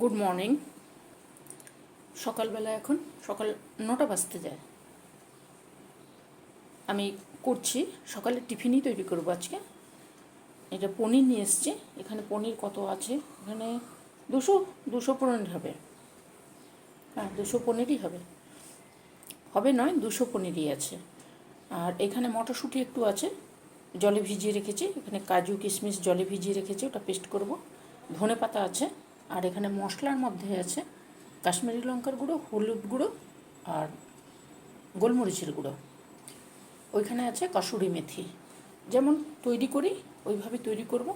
Good morning. সকালবেলা এখন সকাল 9টা বাজতে যায়। আমি করছি সকালে টিফিনই তৈরি করবো আজকে। এটা পনির নিয়ে এসছি। এখানে পনির কত আছে, এখানে 200 পনির হবে। হ্যাঁ, 200 পনিরই হবে, হবে নয় 200 পনিরই আছে। আর এখানে মটরশুঁটি একটু আছে, জলে ভিজিয়ে রেখেছি। এখানে কাজু কিশমিশ জলে ভিজিয়ে রেখেছি, ওটা পেস্ট করব। ধনে পাতা আছে। আর এখানে মশলার মধ্যে আছে কাশ্মীরি লঙ্কার গুঁড়ো, হলুদ গুঁড়ো আর গোলমরিচের গুঁড়ো। ওইখানে আছে কসুরি মেথি। যেমন তৈরি করি ওইভাবে তৈরি করব,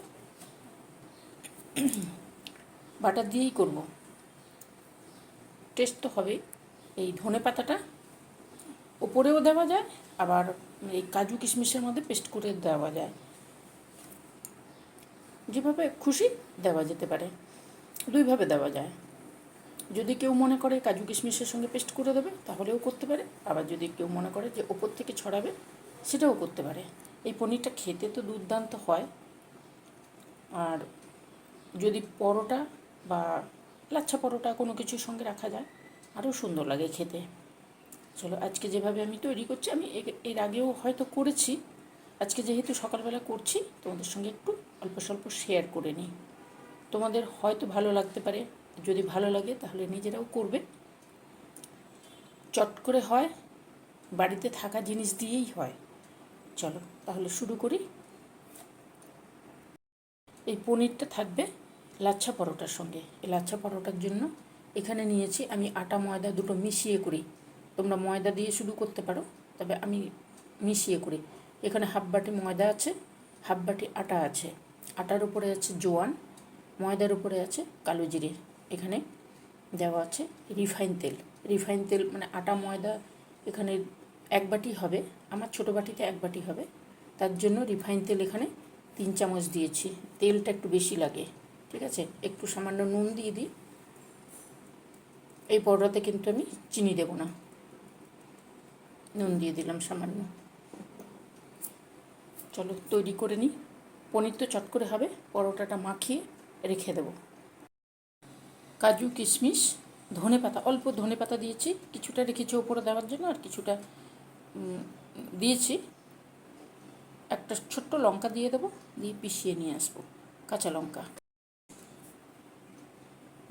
বাটার দিয়েই করব। টেস্ট তো হবেই। এই ধনে পাতাটা ওপরেও দেওয়া যায়, আবার এই কাজু কিশমিশের মধ্যে পেস্ট করে দেওয়া যায়। যেভাবে খুশি দেওয়া যেতে পারে, দুইভাবে দেওয়া যায়। যদি কেউ মনে করে কাজু কিশমিশের সঙ্গে পেস্ট করে দেবে তাহলেও করতে পারে, আবার যদি কেউ মনে করে যে ওপর থেকে ছড়াবে সেটাও করতে পারে। এই পনিরটা খেতে তো দুর্দান্ত হয়। আর যদি পরোটা বা লাচ্ছা পরোটা কোনো কিছুর সঙ্গে রাখা যায় আরও সুন্দর লাগে খেতে। চলো, আজকে যেভাবে আমি তৈরি করছি, আমি এর আগেও হয়তো করেছি। আজকে যেহেতু সকালবেলা করছি, তোমাদের সঙ্গে একটু অল্প স্বল্প শেয়ার করে নিই। তোমাদের হয়তো ভালো লাগতে পারে। যদি ভালো লাগে তাহলে নিজেরাও করবে। চট করে হয়, বাড়িতে থাকা জিনিস দিয়েই হয়। চলো তাহলে শুরু করি। এই পনিরটা থাকবে লাচ্ছা পরোটার সঙ্গে। এই লাচ্ছা পরোটার জন্য এখানে নিয়েছি আমি আটা ময়দা দুটো মিশিয়ে করি। তোমরা ময়দা দিয়ে শুরু করতে পারো, তবে আমি মিশিয়ে করি। এখানে হাফ বাটি ময়দা আছে, হাফ বাটি আটা আছে। আটার উপরে আছে জোয়ান, ময়দার উপরে আছে কালো জিরে। এখানে দেওয়া আছে রিফাইন তেল। রিফাইন তেল মানে আটা ময়দা এখানে 1 বাটি হবে, আমার ছোটো বাটিতে 1 বাটি হবে। তার জন্য রিফাইন তেল এখানে 3 চামচ দিয়েছি। তেলটা একটু বেশি লাগে, ঠিক আছে। একটু সামান্য নুন দিয়ে দিই। এই পরোটাতে কিন্তু আমি চিনি দেব না, নুন দিয়ে দিলাম সামান্য। চলো তৈরি করে নিই। পনির তো চট করে হবে, পরোটাটা মাখিয়ে রেখে দেবো। কাজু কিশমিশ ধনে পাতা, অল্প ধনে পাতা দিয়েছি, কিছুটা রেখেছি ওপরে দেওয়ার জন্য, আর কিছুটা দিয়েছি। একটা ছোট্ট লঙ্কা দিয়ে দেবো, দিয়ে পিষিয়ে নিয়ে আসবো কাঁচা লঙ্কা।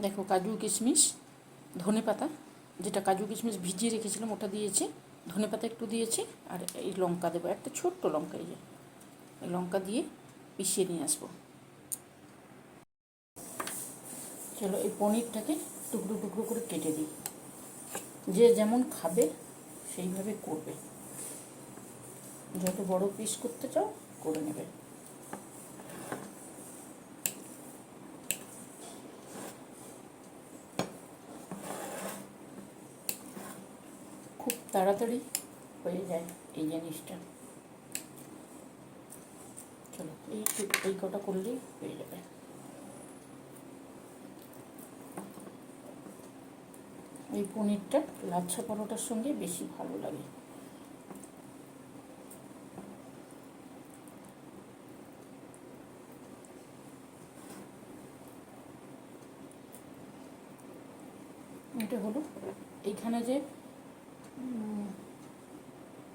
দেখো কাজু কিশমিশ ধনে পাতা, যেটা কাজু কিশমিশ ভিজিয়ে রেখেছিলাম ওটা দিয়েছি, ধনে পাতা একটু দিয়েছি, আর এই লঙ্কা দেবো, একটা ছোট্ট লঙ্কা। এই লঙ্কা দিয়ে পিষিয়ে নিয়ে আসবো। চলো এই পনিরটাকে টুকরো টুকরো করে কেটে দিই। যে যেমন খাবে সেইভাবে করবে, যত বড় পিস করতে চাও করে নেবে। খুব তাড়াতাড়ি হয়ে যায় এই জিনিসটা। চলো এই কটা করলেই হয়ে যাবে। এই পনিরটা লাচ্ছা পরোটার সঙ্গে বেশি ভালো লাগে। এটা হলো এইখানে যে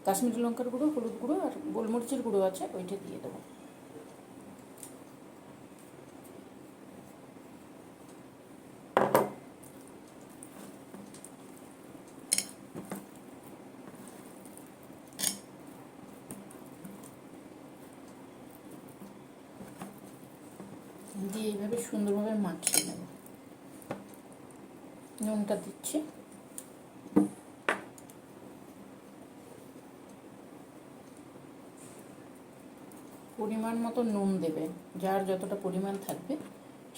কাশ্মীরি লঙ্কার গুঁড়ো, হলুদ গুঁড়ো আর গোলমরিচের গুঁড়ো আছে, ওইটা দিয়ে দেবো। দিয়ে এইভাবে সুন্দরভাবে মাখিয়ে নেব। নুনটা দিচ্ছি, পরিমাণ মতো নুন দেবে, যার যতটা পরিমাণ থাকবে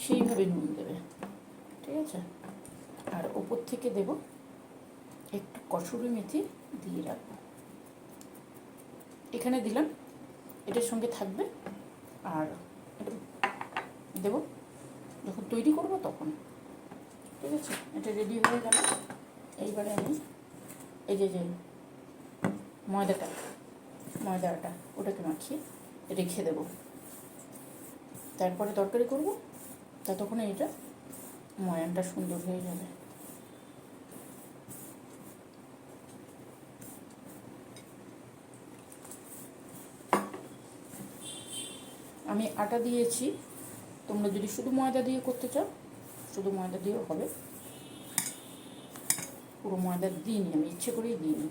সেইভাবে নুন দেবে, ঠিক আছে। আর ওপর থেকে দেব একটু কসুরি মেথি দিয়ে রাখবো, এখানে দিলাম, এটার সঙ্গে থাকবে। আর এটা দেবো যখন তৈরি করব তখন, ঠিক আছে। এটা রেডি হয়ে গেল। এইবারে আমি এই যে ময়দাটা ওটাকে মাখিয়ে রেখে দেবো। তারপরে তরকারি করব, ততক্ষণে এটা ময়ানটা সুন্দর হয়ে যাবে। আমি আটা দিয়েছি, তোমরা যদি শুধু ময়দা দিয়ে করতে চাও শুধু ময়দা দিয়েও হবে। পুরো ময়দা দিইনি, আমি ইচ্ছে করেই দিইনি।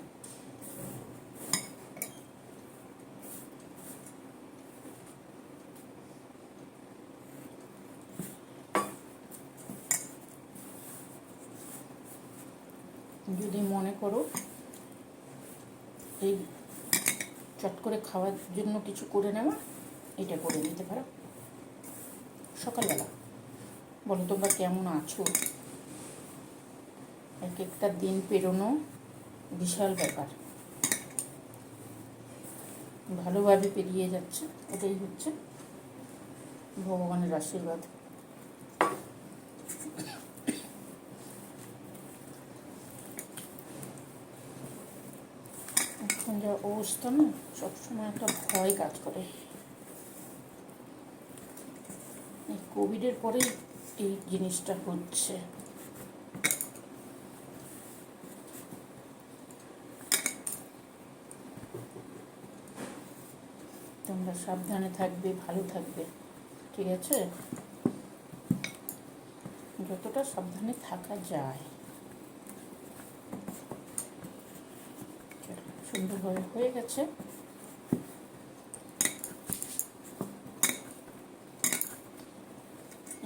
যদি মনে করো এই চট করে খাওয়ার জন্য কিছু করে নেওয়া, এটা করে নিতে পারো সকালবেলা। বলো তোমরা কেমন আছো? এক একটা দিন পেরোনো বিশাল ব্যাপার, ভালোভাবে পেরিয়ে যাচ্ছে, এটাই হচ্ছে ভগবানের আশীর্বাদ। এখন যা অবস্থা না, সবসময় একটা ভয় কাজ করে। এই কোভিডের পরেই এই জিনিসটা হচ্ছে। তোমরা সাবধানে থাকবে, ভালো থাকবে, ঠিক আছে? যতটা সাবধানে থাকা যায়। সুন্দরভাবে হয়ে গেছে।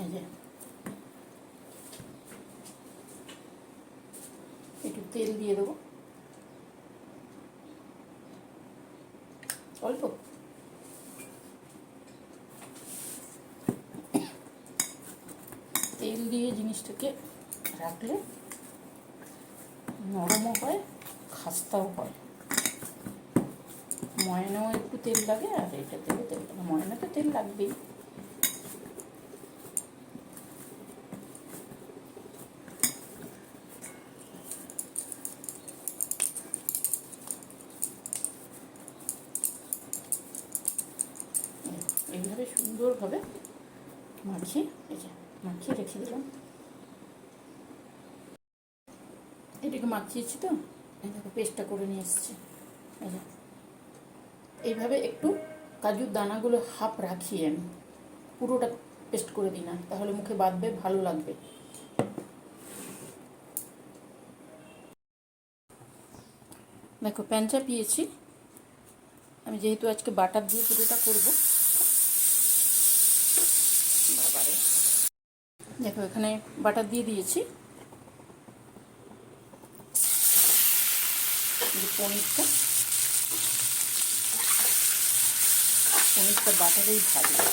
এই যে একটু তেল দিয়ে দেবো, অল্প। তেল দিয়ে জিনিসটাকে রাখলে নরমও হয়, খাস্তাও হয়। ময়নাও একটু তেল লাগে, আর এটাতেও তেল লাগে। ময়নাতে তেল লাগবেই। এইভাবে সুন্দরভাবে মাখিয়ে, এই যে মাখিয়ে রেখে দিলাম। এটাকে মাখিয়েছি তো, এই দেখো পেস্টটা করে নিয়ে এসেছি। এই যে এইভাবে একটু কাজুর দানাগুলো হাফ রাখিয়ে আমি পুরোটা পেস্ট করে দিই না, তাহলে মুখে বাঁধবে, ভালো লাগবে। দেখো প্যান চাপিয়েছি আমি, যেহেতু আজকে বাটার দিয়ে পুরোটা করবো। বাবারে, দেখো এখানে বাটার দিয়ে দিয়েছি। পনিরটা বাটারেই ভাজবো।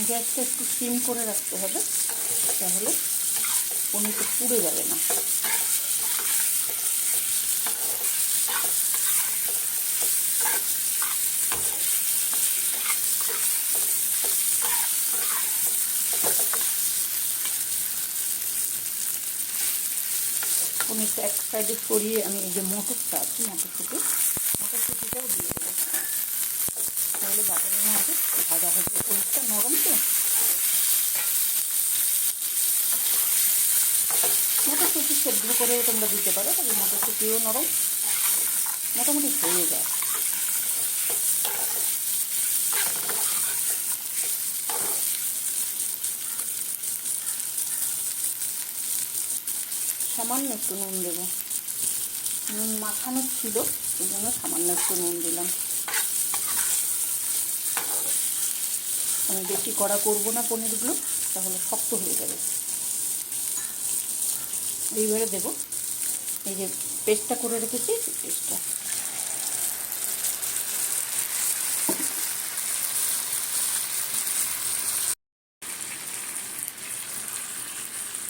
গ্যাসটা একটু সিম করে রাখতে হবে, তাহলে পনিরটা পুড়ে যাবে না। পনিরটা এক সাইডে সরিয়ে আমি এই যে মটরটা আছে, মটরশুঁটিটাও দিয়ে দেবো, তাহলে বাটারের মধ্যে ভাজা হয়ে যাবে। পনিরটা নরম তো, মটরশুঁটি সেদ্ধ করেও তোমরা দিতে পারো, তবে মটরশুঁটিও নরম, মোটামুটি হয়ে যায়। সামান্য একটু নুন দেবো, নুন মাখানো ছিল, এই জন্য সামান্য একটু নুন দিলাম। আমি বেশি কড়া করবো না পনিরগুলো, তাহলে শক্ত হয়ে যাবে। এইবারে দেবো এই যে পেস্টটা করে রেখেছি, পেস্টটা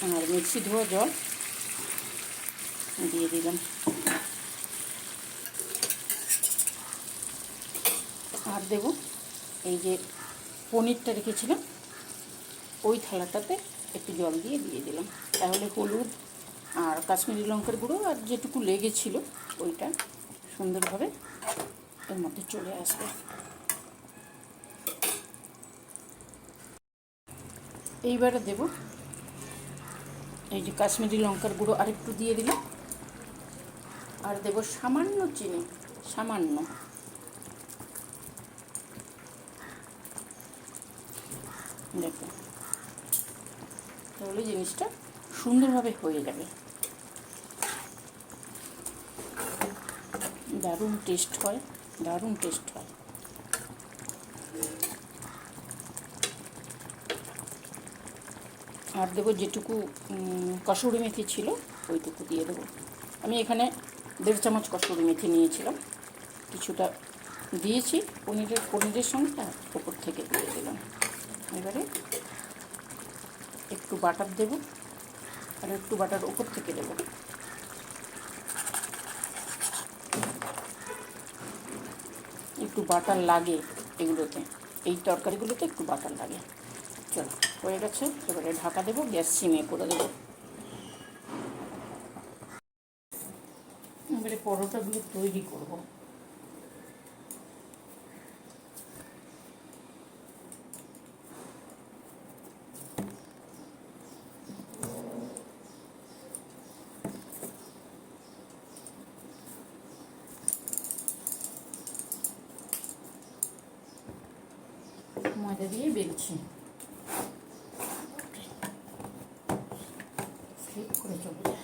আর মিক্সি ধোয়া জল দিয়ে দিলাম। আর দেবো এই যে পনিরটা রেখেছিলাম, ওই থালাটাতে একটু জল দিয়ে দিলাম, তাহলে হলুদ আর কাশ্মীরি লঙ্কার গুঁড়ো আর যেটুকু লেগেছিল ওইটা সুন্দরভাবে এর কষানোর মধ্যে চলে আসবে। এইবারে দেব এই যে কাশ্মীরি লঙ্কার গুঁড়ো আরেকটু দিয়ে দিলাম, আর দেব সামান্য চিনি, সামান্য। দেখো, তাহলে জিনিসটা সুন্দরভাবে হয়ে যাবে, দারুণ টেস্ট হয়, দারুণ টেস্ট হয়। আর দেবো যেটুকু কসুরি মেথি ছিল ওইটুকু দিয়ে দেবো। আমি এখানে 1.5 চামচ কসুরি মেথি নিয়েছিলাম, কিছুটা দিয়েছি পনিরের সঙ্গে, আর ওপর থেকে দিয়ে দিলাম। এবারে একটু বাটার দেব, আর একটু বাটার ওপর থেকে দেব। একটু বাটার লাগে এগুলোতে, এই তরকারিগুলোতে একটু বাটার লাগে। চলো, হয়ে গেছে, এবারে ঢাকা দেবো, গ্যাস সিমে করে দেবো। এবারে পরোটাগুলো তৈরি করব। ময়দা দিয়ে বেলছি, স্লিপ করে চলে যায়।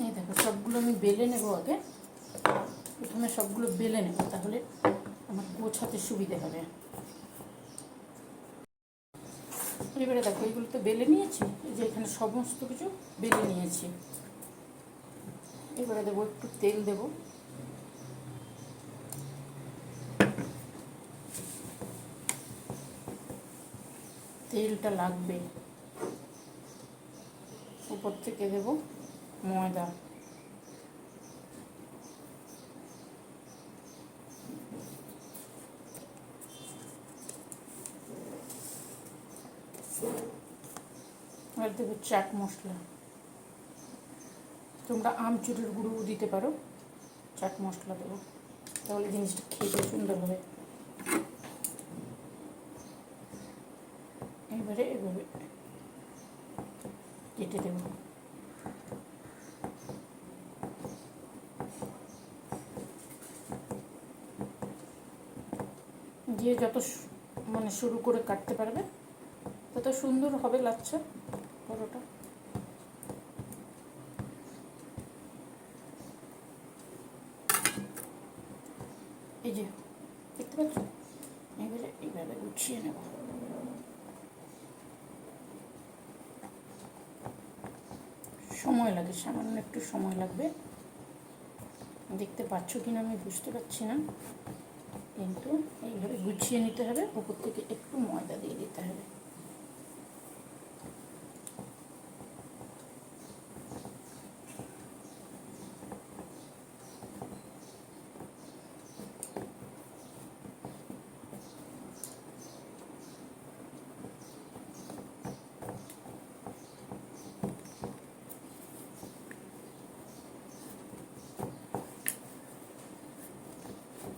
এই দেখো, সবগুলো আমি বেলে নেবো আগে। প্রথমে সবগুলো বেলে নেব, তাহলে আমার গোছাতে সুবিধে হবে। এবারে দেখো, এইগুলো তো বেলে নিয়েছি, এই যে এখানে সমস্ত কিছু বেলে নিয়েছি। এবারে দেবো একটু তেল দেব, তেলটা লাগবে। উপর থেকে দেব ময়দা, আর দেবো চাট মশলা। তোমরা আমচুরের গুঁড়োও দিতে পারো, চাট মশলা দেবো, তাহলে জিনিসটা খেতে সুন্দর হবে। এবারে এভাবে কেটে দেব। দিয়ে যত মানে শুরু করে কাটতে পারবে তত সুন্দর হবে লাচ্ছা পরোটা। এই যে দেখতে পাচ্ছ, এবারে এইভাবে গুছিয়ে নেব। সময় লাগে, সামান্য একটু সময় লাগবে। দেখতে পাচ্ছ কিনা আমি বুঝতে পারছি না, কিন্তু এইভাবে গুছিয়ে নিতে হবে। উপর থেকে একটু ময়দা দিয়ে দিতে হবে।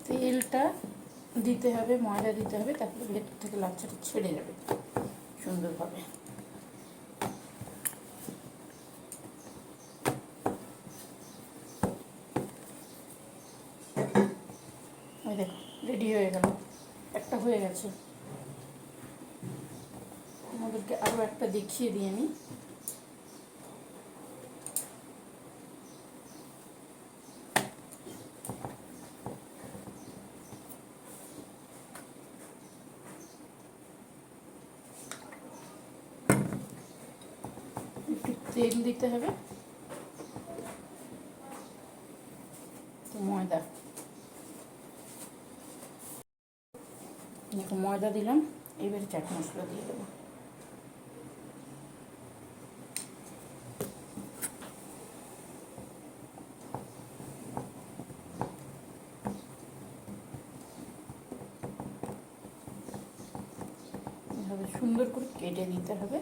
তেলটা দিতে হবে, ময়দা দিতে হবে, তারপরে ভেতর থেকে লাচ্ছাটা ছেড়ে যাবে সুন্দরভাবে। ওই দেখো, রেডি হয়ে গেল, একটা হয়ে গেছে। আমাদেরকে আরও একটা দেখিয়ে দিয়ে নিই। একটু তেল দিতে হবে, তো ময়দা দেখো, ময়দা দিলাম। এবারে চাট মশলা দিয়ে দেবো। সুন্দর করে কেটে নিতে হবে।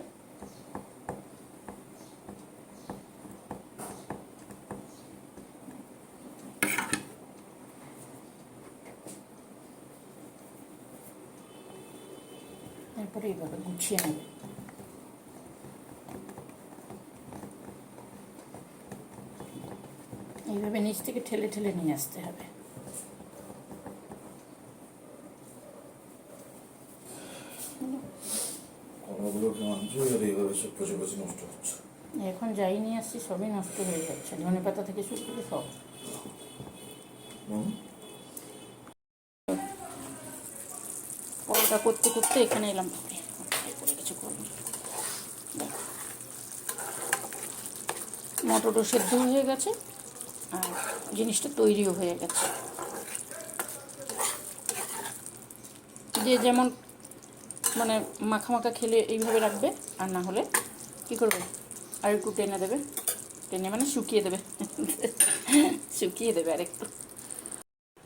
তারপরে এইভাবে গুছিয়ে নেবে। এইভাবে নিচ থেকে ঠেলে ঠেলে নিয়ে আসতে হবে। এখন যাই নিয়ে আসছি সবই নষ্ট হয়ে যাচ্ছে, ধনে পাতা থেকে শুরু করে সব। পরোটা করতে করতে এখানে এলাম, করে কিছু করবো। দেখো মটরও সেদ্ধ হয়ে গেছে আর জিনিসটা তৈরিও হয়ে গেছে। যে যেমন মানে মাখা মাখা খেলে এইভাবে রাখবে, আর না হলে কী করবে আর একটু টেনে দেবে, টেনে মানে শুকিয়ে দেবে শুকিয়ে দেবে আর একটু।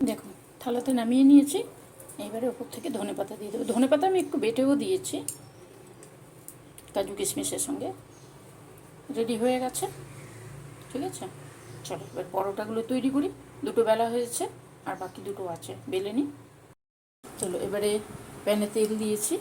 দেখো থালাতে নামিয়ে নিয়েছি, এইবারে ওপর থেকে ধনে পাতা দিয়ে দেবো। ধনে পাতা আমি একটু বেটেও দিয়েছি কাজু কিশমিশের সঙ্গে। রেডি হয়ে গেছে, ঠিক আছে। চলো এবার পরোটাগুলো তৈরি করি। দুটো বেলা হয়েছে আর বাকি দুটো আছে, বেলে নিই। চলো এবারে প্যানে তেল দিয়েছি,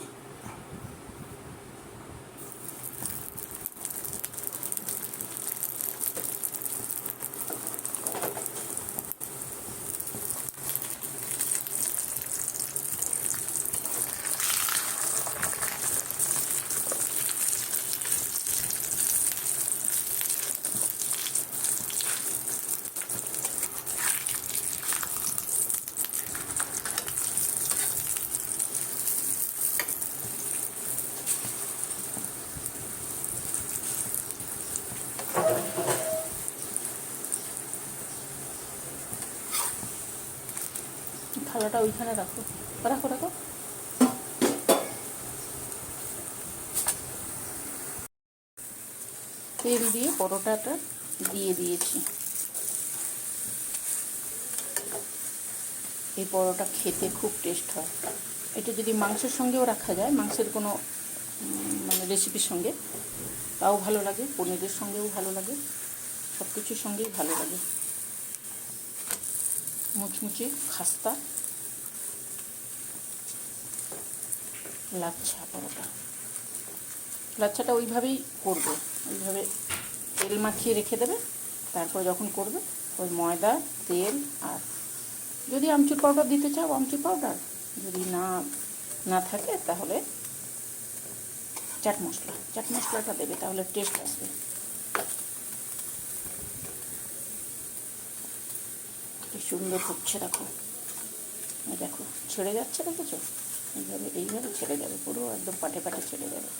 থালাটা ওইখানে রাখো, রাখো রাখো। তেল দিয়ে পরোটাটা দিয়ে দিয়েছি। এই পরোটা খেতে খুব টেস্ট হয়। এটা যদি মাংসের সঙ্গেও রাখা যায়, মাংসের কোনো মানে রেসিপির সঙ্গে, তাও ভালো লাগে, পনিরের সঙ্গেও ভালো লাগে, সব কিছুর সঙ্গেই ভালো লাগে। মুচমুচে খাস্তা লাচ্ছা পরোটা। লাচ্ছাটা ওইভাবেই করবে, ওইভাবে তেল মাখিয়ে রেখে দেবে, তারপর যখন করবে ওই ময়দা তেল, আর যদি আমচুর পাউডার দিতে চাও আমচুর পাউডার, যদি না থাকে তাহলে চাট মশলাটা দেবে, তাহলে টেস্ট আসবে। কি সুন্দর হচ্ছে দেখো, দেখো ছেড়ে যাচ্ছে, দেখেছো? এইভাবে ছেড়ে যাবে, পুরো একদম পাটে পাটে ছেড়ে যাবে।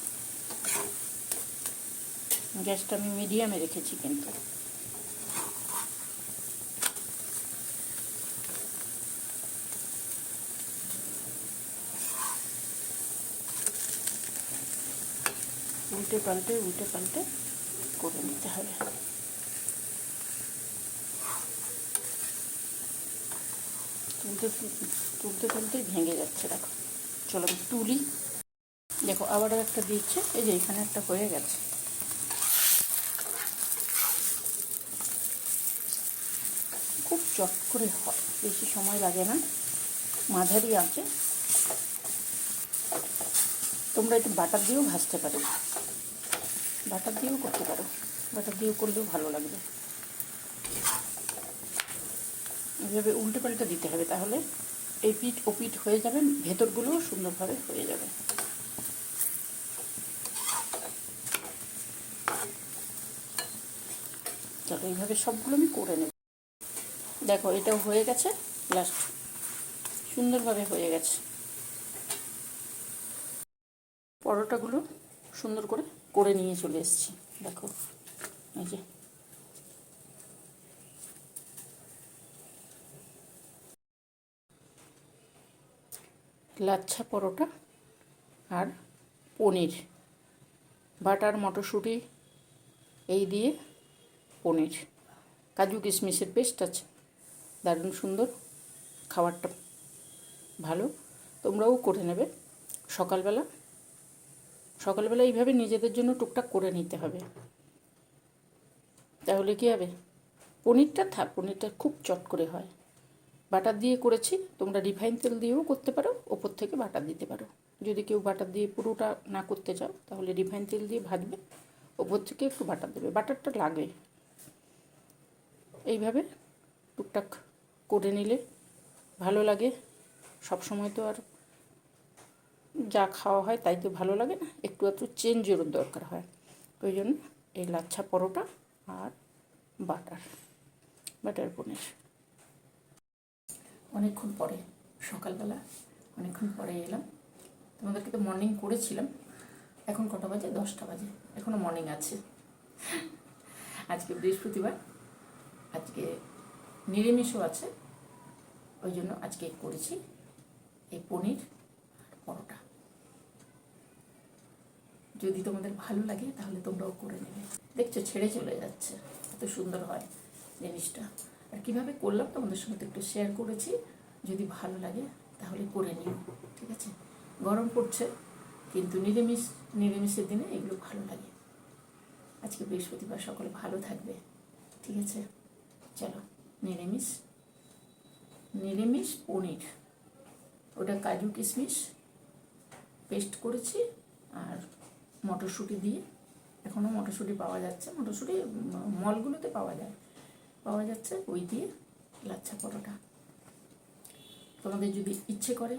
গ্যাসটা আমি মিডিয়ামে রেখেছি কিন্তু। উল্টে পাল্টে করে নিতে হবে। তুলতেই ভেঙে যাচ্ছে দেখো। চলো আমি তুলি। দেখো আবারও একটা দিচ্ছে, এই যে এখানে একটা হয়ে গেছে। খুব চট করে হয়, বেশি সময় লাগে না, মাঝারি আছে। তোমরা একটু বাটার দিয়েও ভাজতে পারো, বাটার দিয়েও করতে পারো, বাটার দিয়েও করলেও ভালো লাগবে। এইভাবে উল্টে পাল্টে দিতে হবে, তাহলে এই পিঠ ও পিঠ হয়ে যাবে, ভেতরগুলোও সুন্দরভাবে হয়ে যাবে। চলো এইভাবে সবগুলো আমি করে নেব। দেখো এটাও হয়ে গেছে, লাস্ট সুন্দরভাবে হয়ে গেছে। পরোটাগুলো সুন্দর করে নিয়ে চলে এসেছি, দেখো এই যে। লাচ্ছা পরোটা আর পনির, বাটার মটরশুঁটি এই দিয়ে পনির, কাজু কিশমিশের পেস্ট আছে, দারুণ সুন্দর, খাবারটা ভালো, তোমরাও করে নেবে। সকালবেলা সকালবেলা এইভাবে নিজেদের জন্য টুকটাক করে নিতে হবে, তাহলে কী হবে, পনিরটা খুব চট করে হয়। বাটার দিয়ে করেছি, তোমরা রিফাইন তেল দিয়েও করতে পারো, ওপর থেকে বাটার দিতে পারো। যদি কেউ বাটার দিয়ে পুরোটা না করতে চাও তাহলে রিফাইন তেল দিয়ে ভাজবে, ওপর থেকে একটু বাটার দেবে, বাটারটা লাগে। এইভাবে টুকটাক করে নিলে ভালো লাগে। সব সময় তো আর যা খাওয়া হয় তাই তো ভালো লাগে না, একটু একটু চেঞ্জেরও দরকার হয়। ওই জন্য এই লাচ্ছা পরোটা আর বাটার পনির। অনেকক্ষণ পরে, সকালবেলা অনেকক্ষণ পরে এলাম। তোমাদেরকে তো মর্নিং করেছিলাম, এখন কটা বাজে, 10টা বাজে, এখনও মর্নিং আছে। আজকে বৃহস্পতিবার, আজকে নিরামিষও আছে, ওই জন্য আজকে করেছি এই পনির পরোটা। যদি তোমাদের ভালো লাগে তাহলে তোমরাও করে নেবে। দেখছো ছেড়ে চলে যাচ্ছে, এত সুন্দর হয় জিনিসটা। আর কীভাবে করলাম তোমাদের সঙ্গে একটু শেয়ার করেছি। যদি ভালো লাগে তাহলে করে নিও, ঠিক আছে। গরম পড়ছে, কিন্তু নিরামিষের দিনে এগুলো ভালো লাগে। আজকে বৃহস্পতিবার, সকলে ভালো থাকবে, ঠিক আছে। চলো, নিরামিষ পনির, ওটা কাজু কিশমিশ পেস্ট করেছি আর মটরশুঁটি দিয়ে, এখনও মটরশুঁটি পাওয়া যাচ্ছে, মটরশুঁটি মলগুলোতে পাওয়া যাচ্ছে, ওই দিয়ে লাচ্ছা পরোটা। তোমাদের যদি ইচ্ছে করে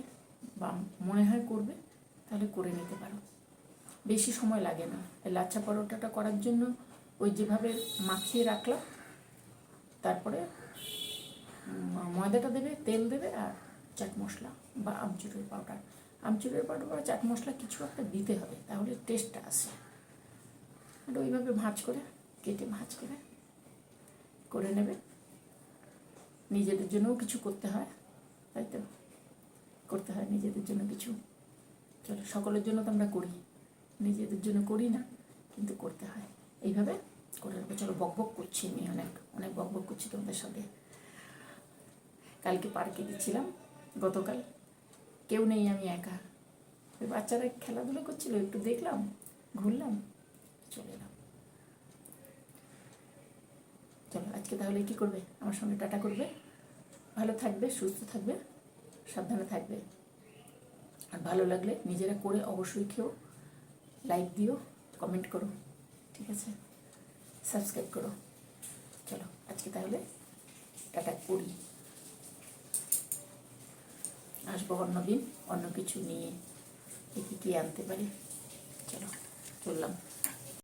বা মনে হয় করবে তাহলে করে নিতে পারো, বেশি সময় লাগে না। এই লাচ্ছা পরোটাটা করার জন্য ওই যেভাবে মাখিয়ে রাখলাম, তারপরে ময়দাটা দেবে, তেল দেবে আর চাট মশলা বা আমচুরের পাউডার বা চাট মশলা কিছু একটা দিতে হবে, তাহলে টেস্টটা আসে। আর ওইভাবে কেটে ভাঁজ করে নেবে। নিজেদের জন্যও কিছু করতে হয়, তাই তো, করতে হয় নিজেদের জন্য কিছু। চলো, সকলের জন্য তো আমরা করি, নিজেদের জন্য করি না, কিন্তু করতে হয়। এইভাবে করে নেবে। চলো, বকবক করছি আমি, অনেক বকবক করছি তোমাদের সাথে। কালকে পার্কে গেছিলাম, গতকাল, কেউ নেই, আমি একা। ওই বাচ্চারা খেলাধুলো করছিল, একটু দেখলাম, ঘুরলাম, চলে এলাম। চলো, আজকে তাহলে কী করবে, আমার সঙ্গে টাটা করবে, ভালো থাকবে, সুস্থ থাকবে, সাবধানে থাকবে। আর ভালো লাগলে নিজেরা করে অবশ্যই খেও, লাইক দিও, কমেন্ট করো, ঠিক আছে, সাবস্ক্রাইব করো। চলো, আজকে তাহলে টাটা করি, আসবো অন্যদিন অন্য কিছু নিয়ে, দেখি কী আনতে পারি। চলো, চললাম।